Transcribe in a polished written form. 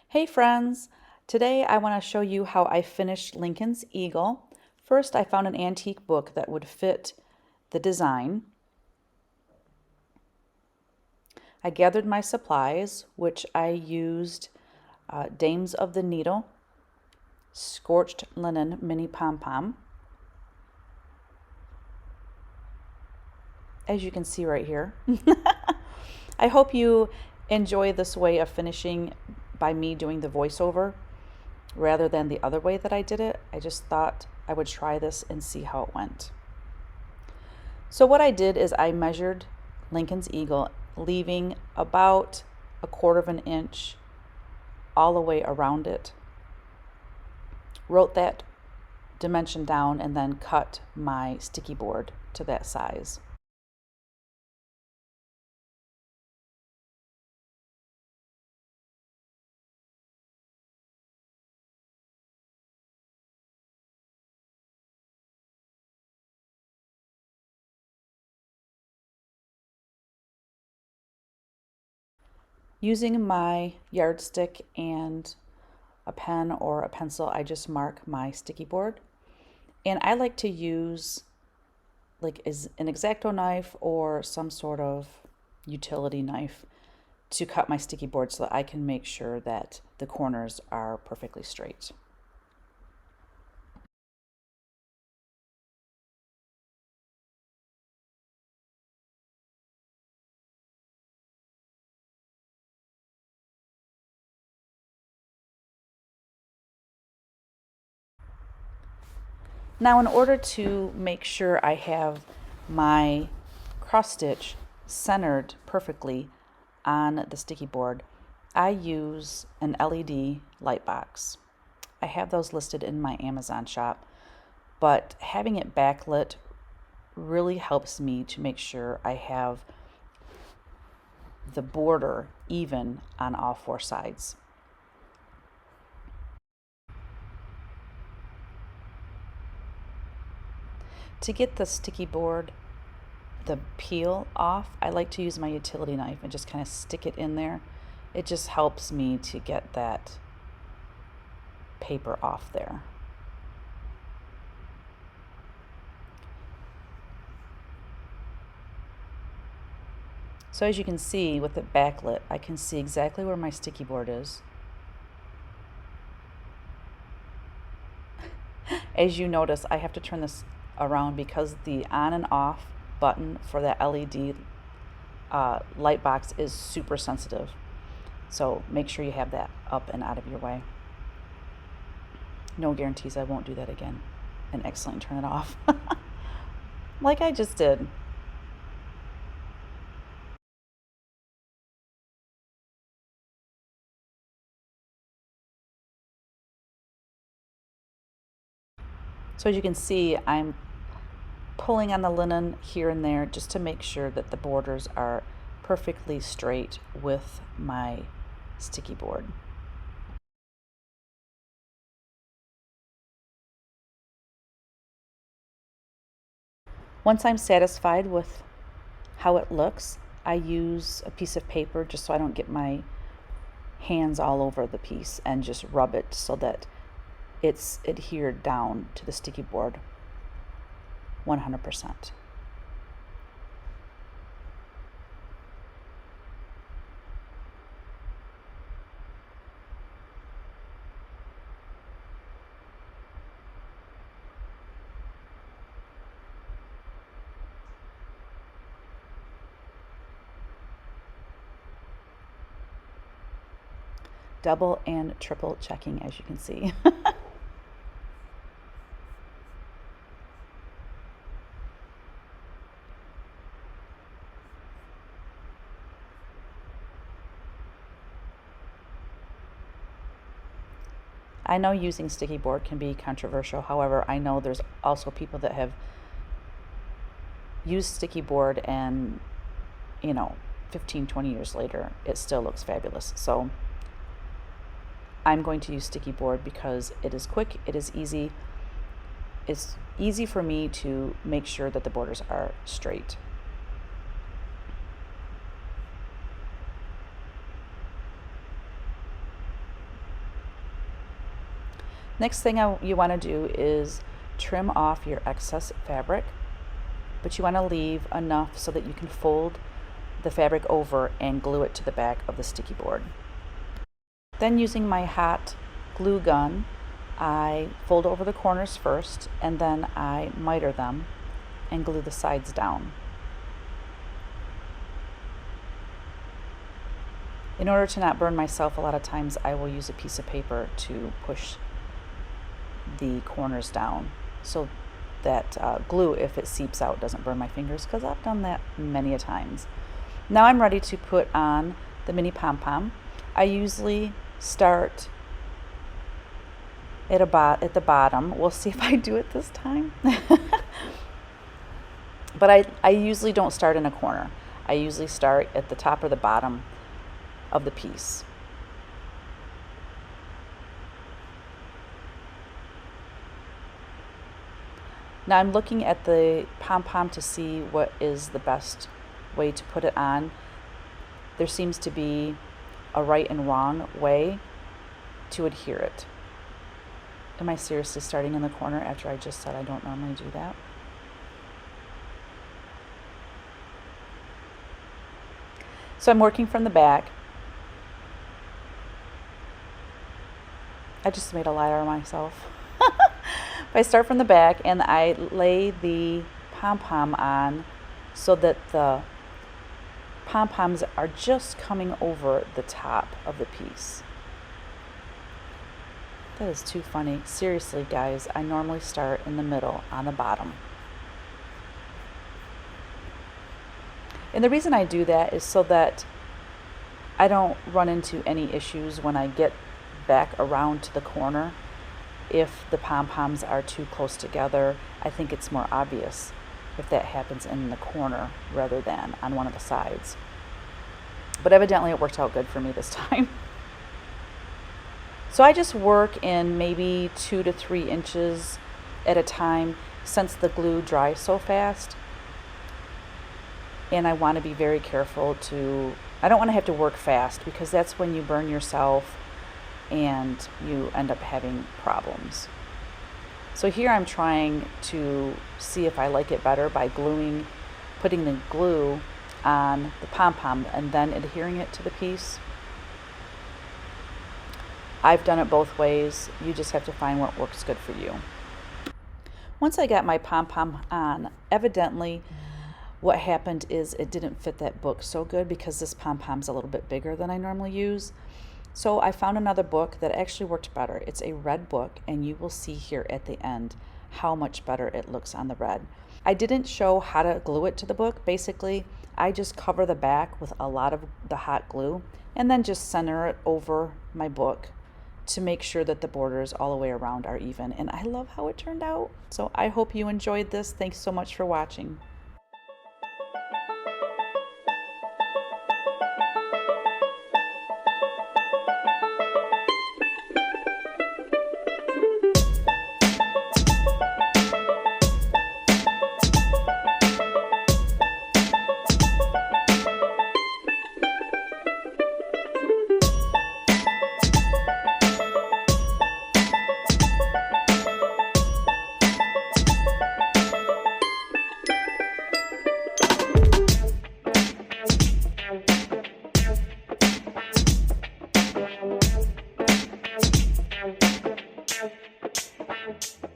Hey friends! Today I want to show you how I finished Lincoln's Eagle. First, I found an antique book that would fit the design. I gathered my supplies, which I used Dames of the Needle, Scorched Linen Mini Pom-Pom, as you can see right here. I hope you enjoy this way of finishing by me doing the voiceover rather than the other way that I did it. I just thought I would try this and see how it went. So what I did is I measured Lincoln's Eagle, leaving about 1/4 of an inch all the way around it. Wrote that dimension down and then cut my sticky board to that size. Using my yardstick and a pen or a pencil, I just mark my sticky board. And I like to use like an X-Acto knife or some sort of utility knife to cut my sticky board so that I can make sure that the corners are perfectly straight. Now, in order to make sure I have my cross stitch centered perfectly on the sticky board, I use an LED light box. I have those listed in my Amazon shop, but having it backlit really helps me to make sure I have the border even on all 4 sides. To get the sticky board, the peel off, I like to use my utility knife and just kind of stick it in there. It just helps me to get that paper off there. So as you can see with it backlit, I can see exactly where my sticky board is. As you notice, I have to turn this around because the on and off button for that LED light box is super sensitive. So make sure you have that up and out of your way. No guarantees I won't do that again and accidentally turn it off. Like I just did. So as you can see, I'm pulling on the linen here and there just to make sure that the borders are perfectly straight with my sticky board. Once I'm satisfied with how it looks, I use a piece of paper just so I don't get my hands all over the piece and just rub it so that it's adhered down to the sticky board 100%. Double and triple checking, as you can see. I know using sticky board can be controversial. However, I know there's also people that have used sticky board and, 15, 20 years later, it still looks fabulous. So I'm going to use sticky board because it is quick, it is easy. It's easy for me to make sure that the borders are straight. Next thing you want to do is trim off your excess fabric, but you want to leave enough so that you can fold the fabric over and glue it to the back of the sticky board. Then using my hot glue gun, I fold over the corners first, and then I miter them and glue the sides down. In order to not burn myself, a lot of times I will use a piece of paper to push the corners down so that glue, if it seeps out, doesn't burn my fingers, because I've done that many a times. Now I'm ready to put on the mini pom-pom. I usually start at the bottom. We'll see if I do it this time. But I usually don't start in a corner. I usually start at the top or the bottom of the piece. Now I'm looking at the pom-pom to see what is the best way to put it on. There seems to be a right and wrong way to adhere it. Am I seriously starting in the corner after I just said I don't normally do that? So I'm working from the back. I just made a liar of myself. I start from the back and I lay the pom-pom on so that the pom-poms are just coming over the top of the piece. That is too funny. Seriously, guys, I normally start in the middle on the bottom. And the reason I do that is so that I don't run into any issues when I get back around to the corner. If the pom-poms are too close together, I think it's more obvious if that happens in the corner rather than on one of the sides. But evidently it worked out good for me this time. So I just work in maybe 2 to 3 inches at a time since the glue dries so fast. And I want to be very careful I don't want to have to work fast, because that's when you burn yourself and you end up having problems. So here I'm trying to see if I like it better by putting the glue on the pom-pom and then adhering it to the piece. I've done it both ways. You just have to find what works good for you. Once I got my pom-pom on, evidently what happened is it didn't fit that book so good, because this pom-pom's a little bit bigger than I normally use. So I found another book that actually worked better. It's a red book, and you will see here at the end how much better it looks on the red. I didn't show how to glue it to the book. Basically, I just cover the back with a lot of the hot glue and then just center it over my book to make sure that the borders all the way around are even. And I love how it turned out. So I hope you enjoyed this. Thanks so much for watching. Thank you.